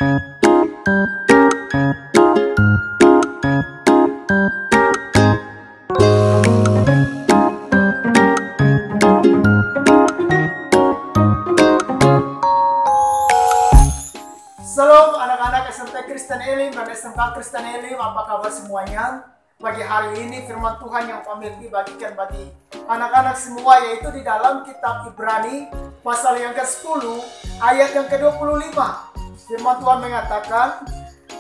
Shalom anak-anak SMP Kristen Elim dan SMK Kristen Elim, apa kabar semuanya? Pagi hari ini firman Tuhan yang kami bagikan bagi anak-anak semua, yaitu di dalam kitab Ibrani pasal yang ke-10 ayat yang ke-25. Firman Tuhan mengatakan,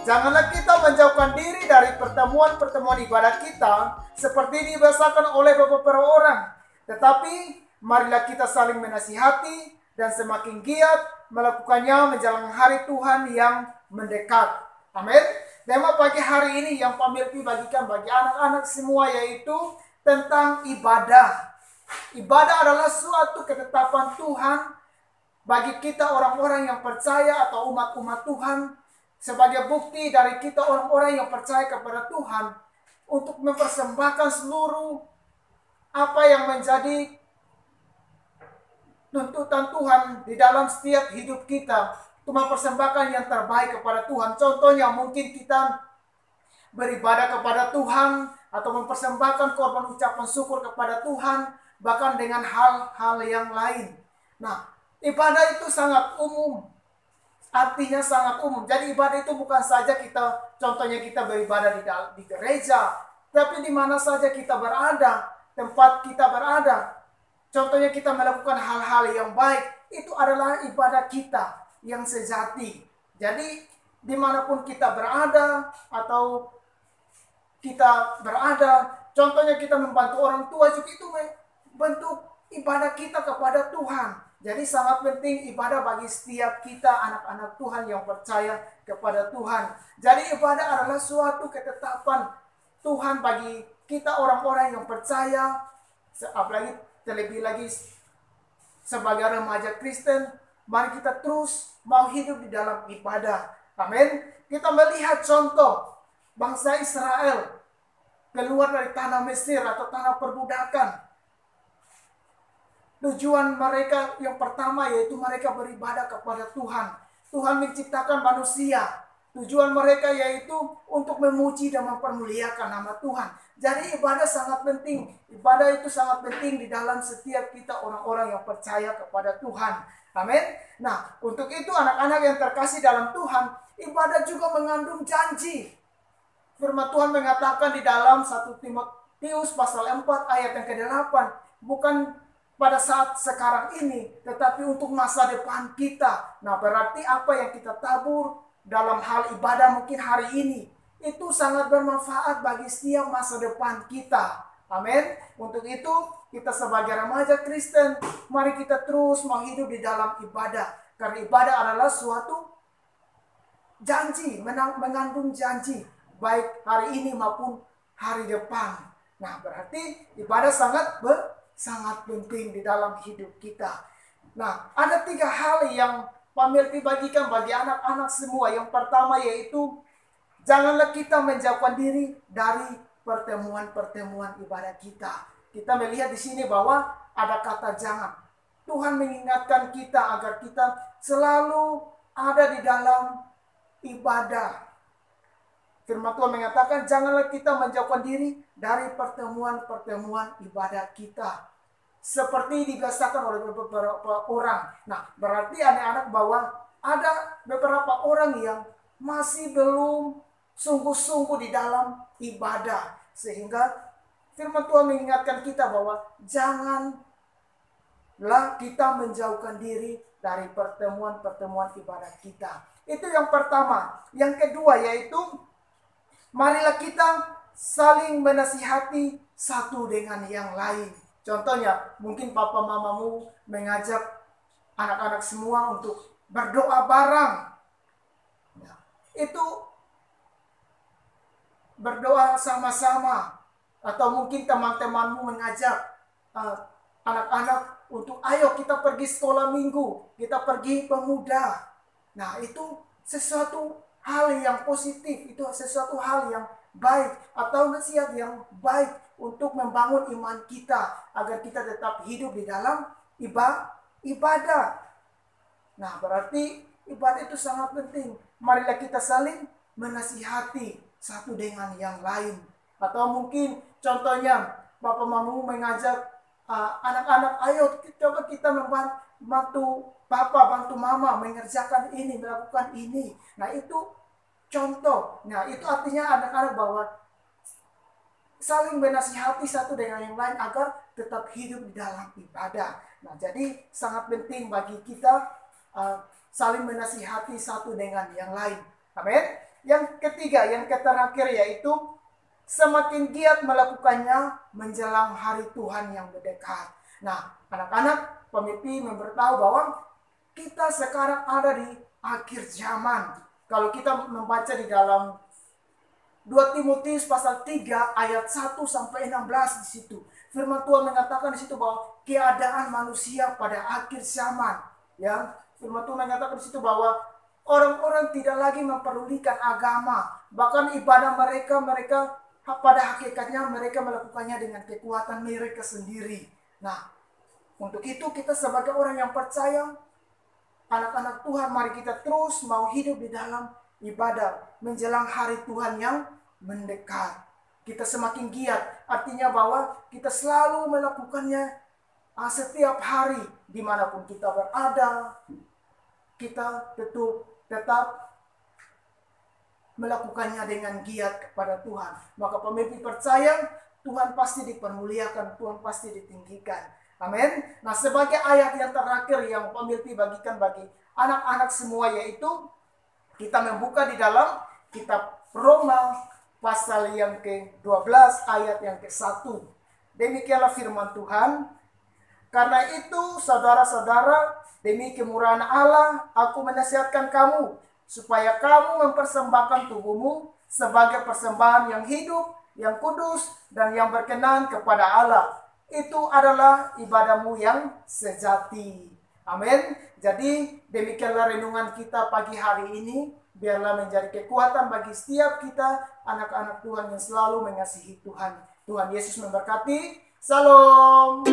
janganlah kita menjauhkan diri dari pertemuan-pertemuan ibadah kita seperti dibiasakan oleh beberapa orang, tetapi marilah kita saling menasihati dan semakin giat melakukannya menjelang hari Tuhan yang mendekat. Amin. Tema pagi hari ini yang Pak bagikan bagi anak-anak semua yaitu tentang ibadah. Ibadah adalah suatu ketetapan Tuhan bagi kita orang-orang yang percaya atau umat-umat Tuhan, sebagai bukti dari kita orang-orang yang percaya kepada Tuhan untuk mempersembahkan seluruh apa yang menjadi tuntutan Tuhan di dalam setiap hidup kita, untuk mempersembahkan yang terbaik kepada Tuhan. Contohnya mungkin kita beribadah kepada Tuhan atau mempersembahkan korban ucapan syukur kepada Tuhan, bahkan dengan hal-hal yang lain. Nah, ibadah itu sangat umum, artinya sangat umum. Jadi ibadah itu bukan saja kita, contohnya kita beribadah di gereja, tapi di mana saja kita berada, tempat kita berada. Contohnya kita melakukan hal-hal yang baik, itu adalah ibadah kita yang sejati. Jadi dimanapun kita berada atau kita berada, contohnya kita membantu orang tua juga, itu bentuk ibadah kita kepada Tuhan. Jadi sangat penting ibadah bagi setiap kita anak-anak Tuhan yang percaya kepada Tuhan. Jadi ibadah adalah suatu ketetapan Tuhan bagi kita orang-orang yang percaya, apalagi terlebih lagi sebagai remaja Kristen. Mari kita terus mau hidup di dalam ibadah. Amin. Kita melihat contoh bangsa Israel keluar dari tanah Mesir atau tanah perbudakan. Tujuan mereka yang pertama yaitu mereka beribadah kepada Tuhan. Tuhan menciptakan manusia. Tujuan mereka yaitu untuk memuji dan mempermuliakan nama Tuhan. Jadi ibadah sangat penting. Ibadah itu sangat penting di dalam setiap kita orang-orang yang percaya kepada Tuhan. Amin. Nah, untuk itu anak-anak yang terkasih dalam Tuhan, ibadah juga mengandung janji. Firman Tuhan mengatakan di dalam 1 Timotius pasal 4 ayat yang ke-8, bukan pada saat sekarang ini, tetapi untuk masa depan kita. Nah, berarti apa yang kita tabur dalam hal ibadah mungkin hari ini, itu sangat bermanfaat bagi setiap masa depan kita. Amin. Untuk itu kita sebagai remaja Kristen, mari kita terus mau hidup di dalam ibadah. Karena ibadah adalah suatu janji, mengandung janji, baik hari ini maupun hari depan. Nah, berarti ibadah sangat penting di dalam hidup kita. Nah, ada 3 hal yang Pak Melvi bagikan bagi anak-anak semua. Yang pertama yaitu, janganlah kita menjauhkan diri dari pertemuan-pertemuan ibadah kita. Kita melihat di sini bahwa ada kata jangan. Tuhan mengingatkan kita agar kita selalu ada di dalam ibadah. Firman Tuhan mengatakan, janganlah kita menjauhkan diri dari pertemuan-pertemuan ibadah kita, seperti dibiasakan oleh beberapa orang. Nah, berarti anak-anak bahwa ada beberapa orang yang masih belum sungguh-sungguh di dalam ibadah. Sehingga firman Tuhan mengingatkan kita bahwa janganlah kita menjauhkan diri dari pertemuan-pertemuan ibadah kita. Itu yang pertama. Yang kedua yaitu, marilah kita saling menasihati satu dengan yang lain. Contohnya, mungkin papa mamamu mengajak anak-anak semua untuk berdoa bareng. Nah, itu berdoa sama-sama. Atau mungkin teman-temanmu mengajak anak-anak untuk ayo kita pergi sekolah minggu, kita pergi pemuda. Nah, itu sesuatu hal yang positif, itu sesuatu hal yang baik atau nasihat yang baik untuk membangun iman kita agar kita tetap hidup di dalam ibadah. Nah, berarti ibadah itu sangat penting. marilah kita saling menasihati satu dengan yang lain. Atau mungkin contohnya Bapak Mamu mengajak anak-anak, ayo coba kita membantu Bapak, bantu Mama mengerjakan ini, melakukan ini. Nah itu contoh. Nah itu artinya anak-anak bahwa saling menasihati satu dengan yang lain agar tetap hidup di dalam ibadah. Nah jadi sangat penting bagi kita saling menasihati satu dengan yang lain. Amin. Yang ketiga, yang terakhir yaitu semakin giat melakukannya menjelang hari Tuhan yang mendekat. Nah, anak-anak, pemimpin memberitahu bahwa kita sekarang ada di akhir zaman. Kalau kita membaca di dalam 2 Timotius pasal 3 ayat 1 sampai 16 di situ. Firman Tuhan mengatakan di situ bahwa keadaan manusia pada akhir zaman, ya. Firman Tuhan mengatakan di situ bahwa orang-orang tidak lagi memperdulikan agama, bahkan ibadah mereka pada hakikatnya mereka melakukannya dengan kekuatan mereka sendiri. Nah, untuk itu kita sebagai orang yang percaya, anak-anak Tuhan, mari kita terus mau hidup di dalam ibadah menjelang hari Tuhan yang mendekat. Kita semakin giat, artinya bahwa kita selalu melakukannya setiap hari, dimanapun kita berada, kita tetap melakukannya dengan giat kepada Tuhan. Maka pemimpin percaya, Tuhan pasti dipermuliakan, Tuhan pasti ditinggikan. Amin. Nah, sebagai ayat yang terakhir yang pemimpin bagikan bagi anak-anak semua, yaitu kita membuka di dalam kitab Roma pasal yang ke-12 ayat yang ke-1. Demikianlah firman Tuhan. Karena itu saudara-saudara, demi kemurahan Allah, aku menasihatkan kamu supaya kamu mempersembahkan tubuhmu sebagai persembahan yang hidup, yang kudus, dan yang berkenan kepada Allah. Itu adalah ibadahmu yang sejati. Amin. Jadi demikianlah renungan kita pagi hari ini. Biarlah menjadi kekuatan bagi setiap kita, anak-anak Tuhan yang selalu mengasihi Tuhan. Tuhan Yesus memberkati. Salam.